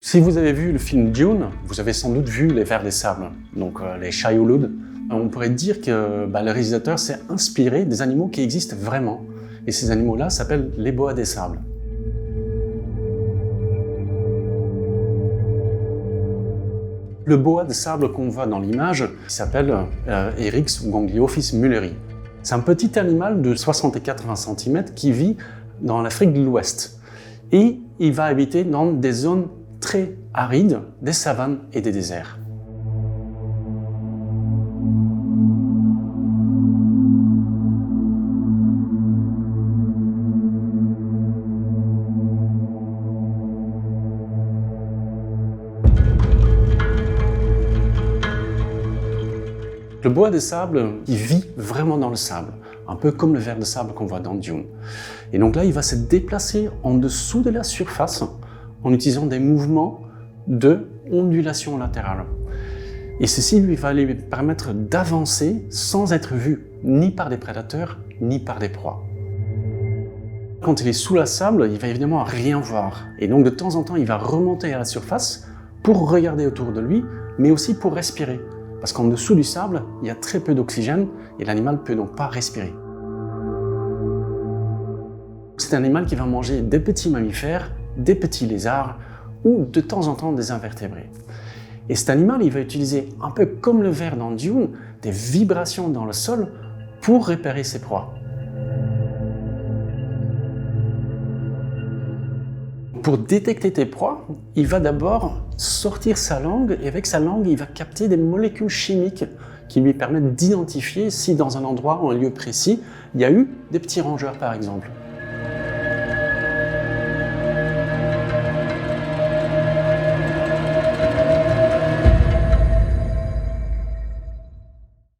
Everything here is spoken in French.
Si vous avez vu le film Dune, vous avez sans doute vu les vers des sables, donc les Shai-Hulud. On pourrait dire que le réalisateur s'est inspiré des animaux qui existent vraiment. Et ces animaux-là s'appellent les boas des sables. Le boa de sable qu'on voit dans l'image s'appelle Eryx gangliophis mulleri. C'est un petit animal de 60 et 80 cm qui vit dans l'Afrique de l'Ouest. Et il va habiter dans des zones très arides, des savanes et des déserts. Le boa des sables, il vit vraiment dans le sable, un peu comme le ver de sable qu'on voit dans Dune. Et donc là, il va se déplacer en dessous de la surface en utilisant des mouvements de ondulation latérale. Et ceci lui va lui permettre d'avancer sans être vu ni par des prédateurs ni par des proies. Quand il est sous la sable, il va évidemment rien voir. Et donc de temps en temps, il va remonter à la surface pour regarder autour de lui, mais aussi pour respirer. Parce qu'en dessous du sable, il y a très peu d'oxygène et l'animal ne peut donc pas respirer. C'est un animal qui va manger des petits mammifères, des petits lézards ou de temps en temps des invertébrés. Et cet animal, il va utiliser, un peu comme le ver dans Dune, des vibrations dans le sol pour repérer ses proies. Pour détecter tes proies, il va d'abord sortir sa langue et avec sa langue, il va capter des molécules chimiques qui lui permettent d'identifier si dans un endroit ou un lieu précis, il y a eu des petits rongeurs par exemple.